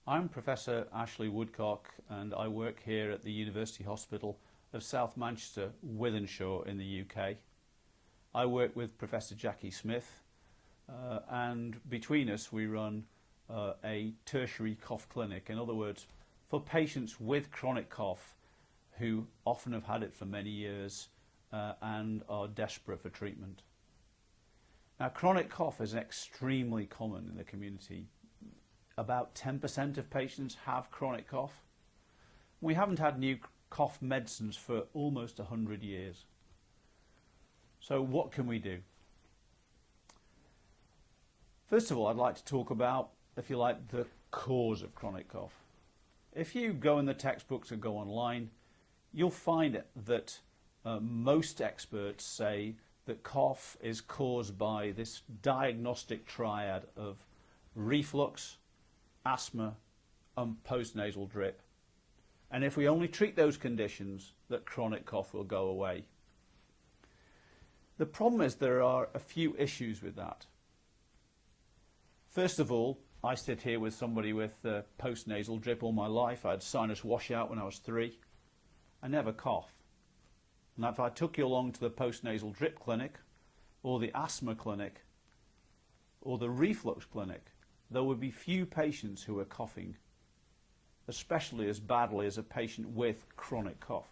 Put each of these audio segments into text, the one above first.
I'm Professor Ashley Woodcock and I work here at the University Hospital of South Manchester, Wythenshawe in the UK. I work with Professor Jackie Smith and between us we run a tertiary cough clinic. In other words, for patients with chronic cough who often have had it for many years and are desperate for treatment. Now, chronic cough is extremely common in the community. About 10% of patients have chronic cough. We haven't had new cough medicines for almost 100 years. So what can we do? First of all, I'd like to talk about, if you like, the cause of chronic cough. If you go in the textbooks and go online, you'll find that most experts say that cough is caused by this diagnostic triad of reflux, asthma and postnasal drip. And if we only treat those conditions, that chronic cough will go away. The problem is there are a few issues with that. First of all, I sit here with somebody with postnasal drip all my life. I had sinus washout when I was 3. I never cough. Now if I took you along to the postnasal drip clinic or the asthma clinic or the reflux clinic, there would be few patients who are coughing, especially as badly as a patient with chronic cough.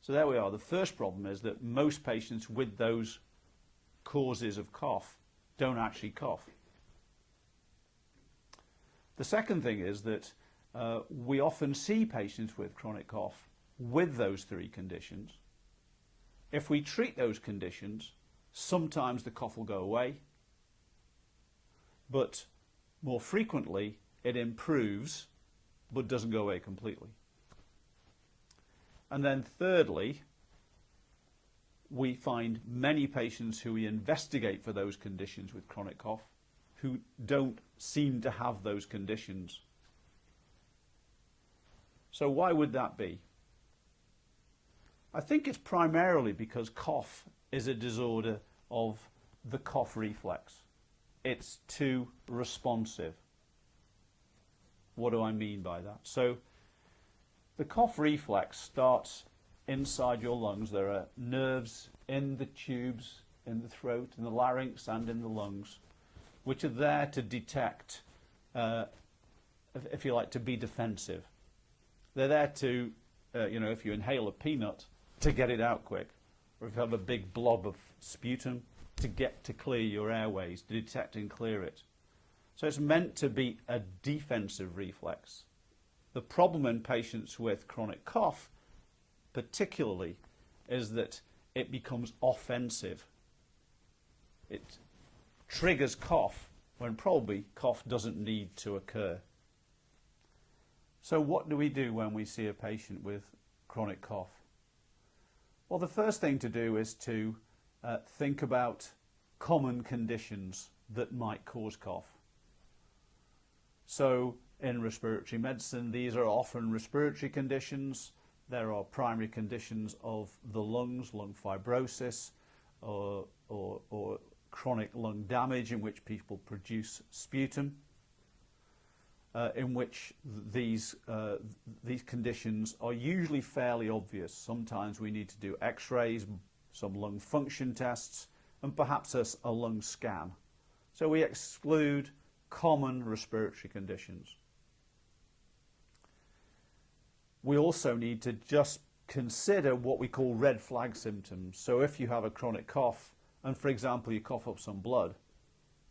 So there we are. The first problem is that most patients with those causes of cough don't actually cough. The second thing is that we often see patients with chronic cough with those 3 conditions. If we treat those conditions, sometimes the cough will go away, but more frequently it improves but doesn't go away completely. And then thirdly, we find many patients who we investigate for those conditions with chronic cough who don't seem to have those conditions. So why would that be? I think it's primarily because cough is a disorder of the cough reflex. It's too responsive. What do I mean by that? So the cough reflex starts inside your lungs. There are nerves in the tubes, in the throat, in the larynx and in the lungs, which are there to detect, if you like, to be defensive. They're there to, if you inhale a peanut, to get it out quick, or if you have a big blob of sputum, to clear your airways, to detect and clear it. So it's meant to be a defensive reflex. The problem in patients with chronic cough, particularly, is that it becomes offensive. It triggers cough when probably cough doesn't need to occur. So what do we do when we see a patient with chronic cough? Well, the first thing to do is to think about common conditions that might cause cough. So in respiratory medicine, these are often respiratory conditions. There are primary conditions of the lungs, lung fibrosis, or chronic lung damage in which people produce sputum, in which these conditions are usually fairly obvious. Sometimes we need to do x-rays, some lung function tests, and perhaps a lung scan. So we exclude common respiratory conditions. We also need to just consider what we call red flag symptoms. So if you have a chronic cough and, for example, you cough up some blood,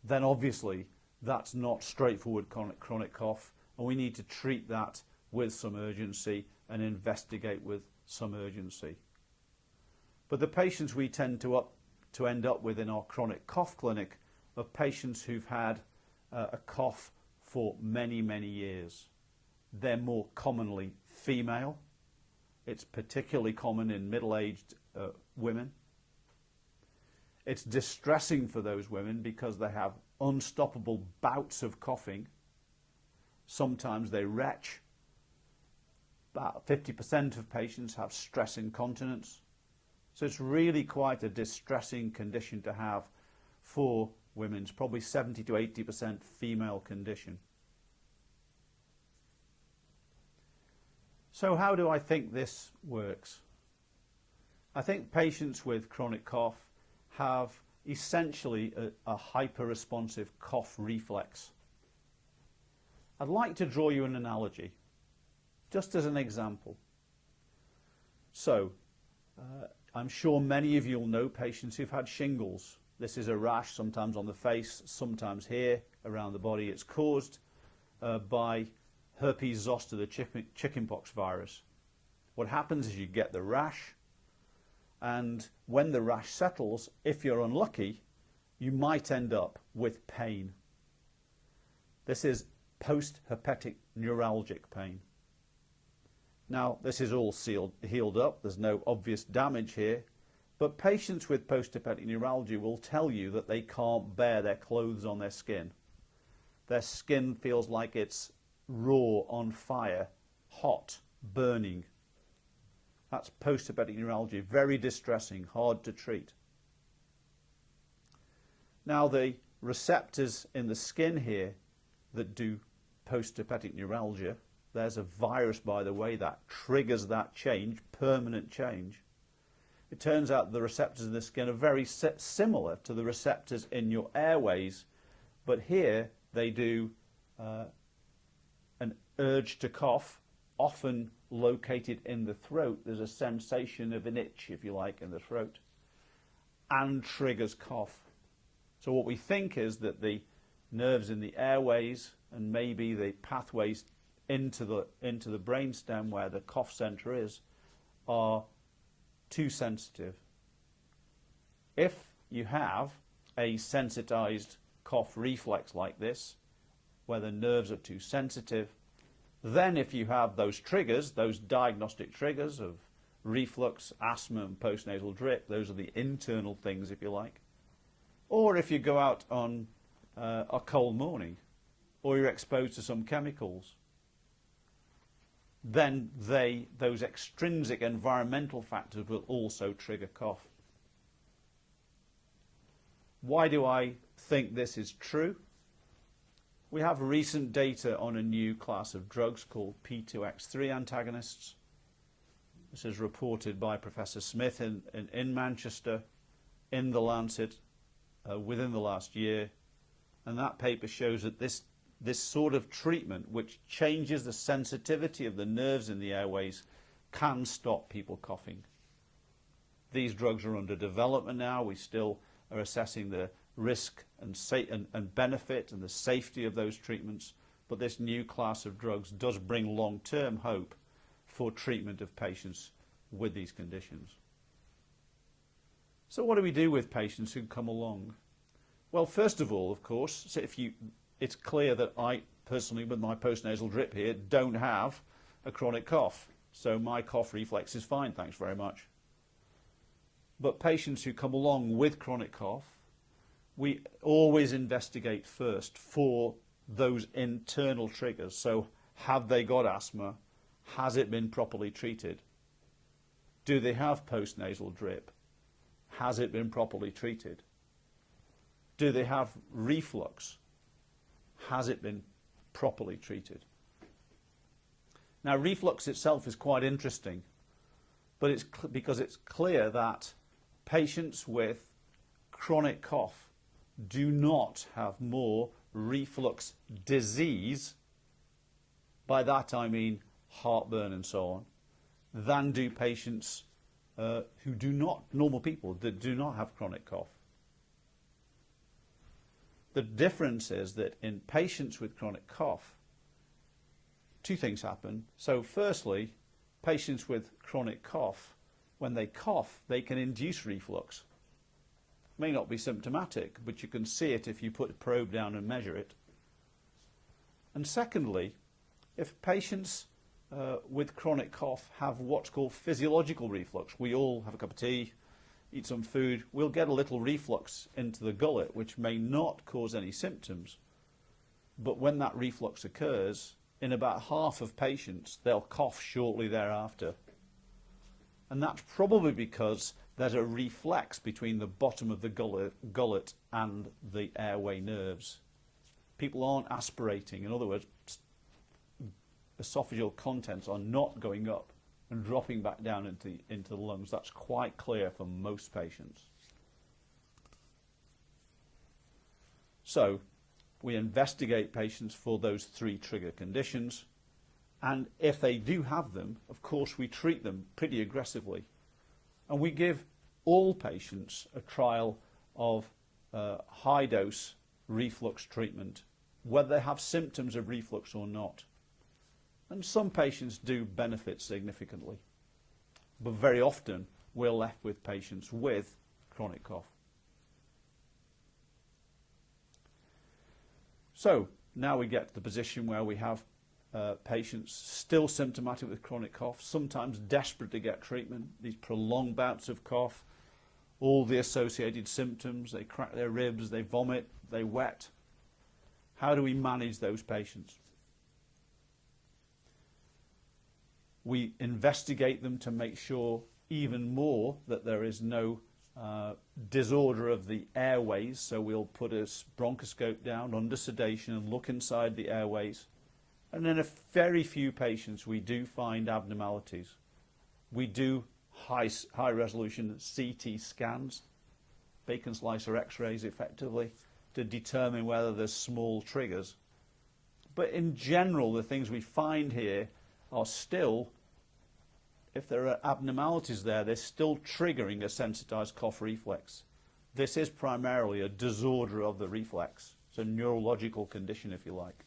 then obviously that's not straightforward chronic cough, and we need to treat that with some urgency and investigate with some urgency. But the patients we tend to end up with in our chronic cough clinic are patients who've had a cough for many, many years. They're more commonly female. It's particularly common in middle-aged women. It's distressing for those women because they have unstoppable bouts of coughing. Sometimes they retch. About 50% of patients have stress incontinence. So it's really quite a distressing condition to have for women. It's probably 70 to 80% female condition. So how do I think this works? I think patients with chronic cough have essentially a hyper-responsive cough reflex. I'd like to draw you an analogy, just as an example. So, I'm sure many of you will know patients who've had shingles. This is a rash, sometimes on the face, sometimes here, around the body. It's caused by herpes zoster, the chickenpox virus. What happens is you get the rash, and when the rash settles, if you're unlucky, you might end up with pain. This is post-herpetic neuralgic pain. Now, this is all healed up. There's no obvious damage here. But patients with post-herpetic neuralgia will tell you that they can't bear their clothes on their skin. Their skin feels like it's raw, on fire, hot, burning. That's post-herpetic neuralgia. Very distressing, hard to treat. Now, the receptors in the skin here that do post-herpetic neuralgia, there's a virus, by the way, that triggers that change, permanent change. It turns out the receptors in the skin are very similar to the receptors in your airways, but here they do an urge to cough, often located in the throat. There's a sensation of an itch, if you like, in the throat, and triggers cough. So what we think is that the nerves in the airways and maybe the pathways into the brainstem where the cough center is are too sensitive. If you have a sensitized cough reflex like this, where the nerves are too sensitive, then if you have those triggers, those diagnostic triggers of reflux, asthma and postnasal drip, those are the internal things, if you like. Or if you go out on a cold morning, or you're exposed to some chemicals, then those extrinsic environmental factors will also trigger cough. Why do I think this is true? We have recent data on a new class of drugs called P2X3 antagonists. This is reported by Professor Smith in Manchester, in the Lancet, within the last year. And that paper shows that this sort of treatment, which changes the sensitivity of the nerves in the airways, can stop people coughing. These drugs are under development now. We still are assessing the risk and benefit and the safety of those treatments, but this new class of drugs does bring long-term hope for treatment of patients with these conditions. So what do we do with patients who come along? Well, first of all, of course, so it's clear that I personally, with my postnasal drip here, don't have a chronic cough, so my cough reflex is fine, thanks very much. But patients who come along with chronic cough, we always investigate first for those internal triggers. So have they got asthma? Has it been properly treated? Do they have postnasal drip? Has it been properly treated? Do they have reflux? Has it been properly treated? Now, reflux itself is quite interesting, but it's because it's clear that patients with chronic cough do not have more reflux disease, by that I mean heartburn and so on, than do patients who do not, normal people that do not have chronic cough. The difference is that in patients with chronic cough, two things happen. So firstly, patients with chronic cough, when they cough, they can induce reflux. May not be symptomatic, but you can see it if you put a probe down and measure it. And secondly, if patients with chronic cough have what's called physiological reflux, we all have a cup of tea, eat some food, we'll get a little reflux into the gullet, which may not cause any symptoms. But when that reflux occurs, in about half of patients, they'll cough shortly thereafter. And that's probably because there's a reflex between the bottom of the gullet and the airway nerves. People aren't aspirating. In other words, esophageal contents are not going up and dropping back down into the lungs. That's quite clear for most patients. So we investigate patients for those 3 trigger conditions, and if they do have them, of course we treat them pretty aggressively. And we give all patients a trial of high dose reflux treatment, whether they have symptoms of reflux or not. And some patients do benefit significantly, but very often we're left with patients with chronic cough. So now we get to the position where we have patients still symptomatic with chronic cough, sometimes desperate to get treatment, these prolonged bouts of cough, all the associated symptoms, they crack their ribs, they vomit, they wet. How do we manage those patients? We investigate them to make sure even more that there is no disorder of the airways, so we'll put a bronchoscope down under sedation and look inside the airways. And in a very few patients we do find abnormalities. We do high resolution CT scans, bacon slicer x-rays effectively, to determine whether there's small triggers. But in general the things we find here are still, if there are abnormalities there, they're still triggering a sensitized cough reflex. This is primarily a disorder of the reflex. It's a neurological condition, if you like.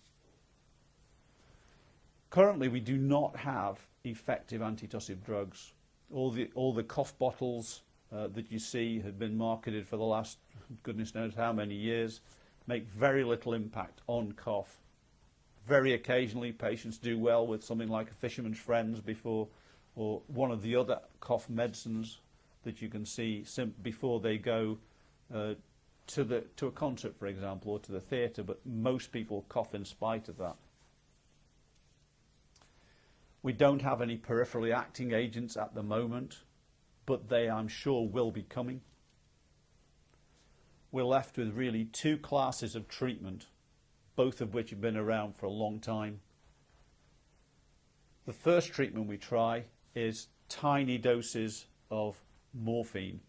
Currently, we do not have effective antitussive drugs. All the cough bottles that you see have been marketed for the last goodness knows how many years, make very little impact on cough. Very occasionally, patients do well with something like a Fisherman's Friends before, or one of the other cough medicines that you can see before they go to a concert, for example, or to the theatre, but most people cough in spite of that. We don't have any peripherally acting agents at the moment, but they, I'm sure, will be coming. We're left with really 2 classes of treatment, both of which have been around for a long time. The first treatment we try is tiny doses of morphine,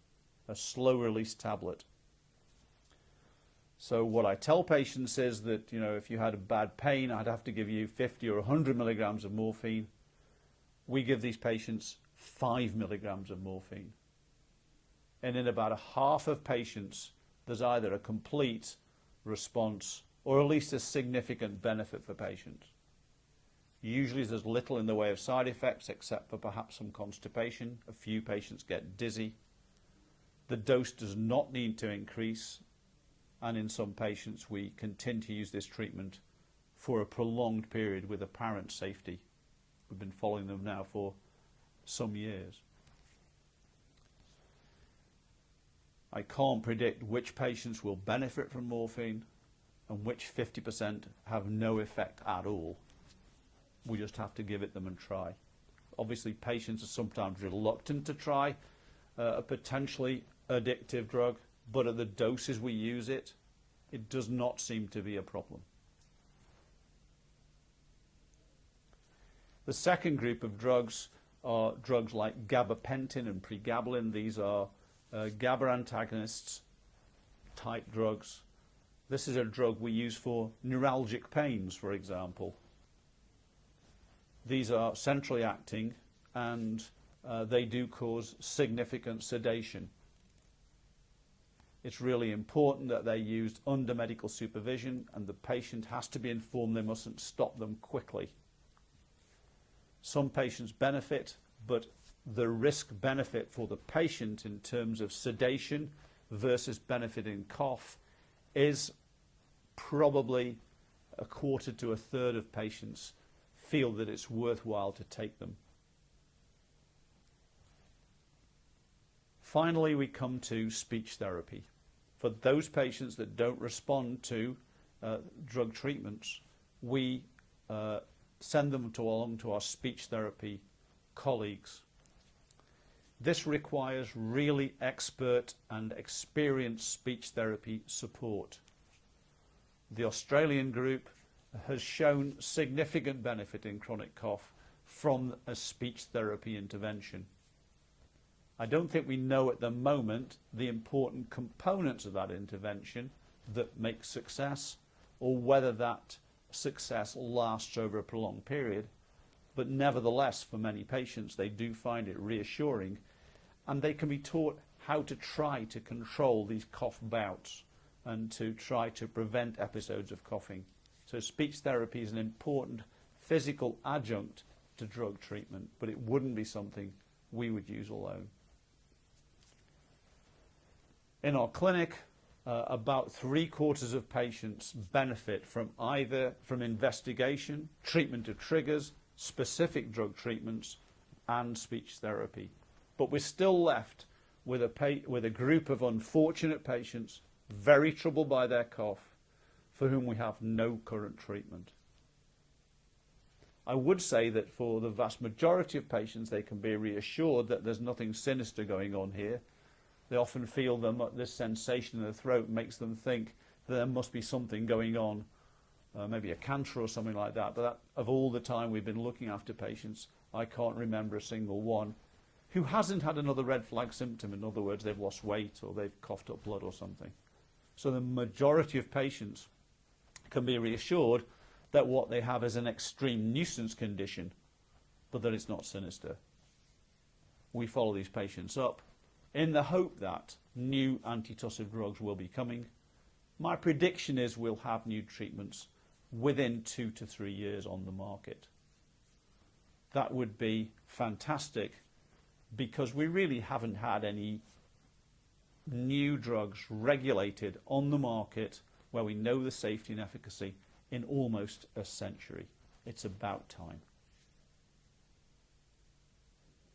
a slow-release tablet. So what I tell patients is that, you know, if you had a bad pain, I'd have to give you 50 or 100 milligrams of morphine. We give these patients 5 milligrams of morphine. And in about a half of patients, there's either a complete response or at least a significant benefit for patients. Usually there's little in the way of side effects except for perhaps some constipation. A few patients get dizzy. The dose does not need to increase, and in some patients we continue to use this treatment for a prolonged period with apparent safety. We've been following them now for some years. I can't predict which patients will benefit from morphine and which 50% have no effect at all. We just have to give it them and try. Obviously, patients are sometimes reluctant to try a potentially addictive drug, but at the doses we use it, it does not seem to be a problem. The second group of drugs are drugs like gabapentin and pregabalin. These are GABA antagonists type drugs. This is a drug we use for neuralgic pains, for example. These are centrally acting and they do cause significant sedation. It's really important that they're used under medical supervision, and the patient has to be informed they mustn't stop them quickly. Some patients benefit, but the risk-benefit for the patient in terms of sedation versus benefit in cough is probably a quarter to a third of patients feel that it's worthwhile to take them. Finally, we come to speech therapy. For those patients that don't respond to drug treatments, we send them along to our speech therapy colleagues. This requires really expert and experienced speech therapy support. The Australian group has shown significant benefit in chronic cough from a speech therapy intervention. I don't think we know at the moment the important components of that intervention that make success, or whether that success lasts over a prolonged period. But nevertheless, for many patients, they do find it reassuring, and they can be taught how to try to control these cough bouts and to try to prevent episodes of coughing. So speech therapy is an important physical adjunct to drug treatment, but it wouldn't be something we would use alone. In our clinic, about 3/4 of patients benefit from either from investigation, treatment of triggers, specific drug treatments, and speech therapy. But we're still left with a group of unfortunate patients, very troubled by their cough, for whom we have no current treatment. I would say that for the vast majority of patients, they can be reassured that there's nothing sinister going on here. They often feel that this sensation in the throat makes them think that there must be something going on, maybe a cancer or something like that. But that, of all the time we've been looking after patients, I can't remember a single one who hasn't had another red flag symptom. In other words, they've lost weight or they've coughed up blood or something. So the majority of patients can be reassured that what they have is an extreme nuisance condition, but that it's not sinister. We follow these patients up in the hope that new antitussive drugs will be coming. My prediction is we'll have new treatments within 2 to 3 years on the market. That would be fantastic, because we really haven't had any new drugs regulated on the market where we know the safety and efficacy in almost a century. It's about time.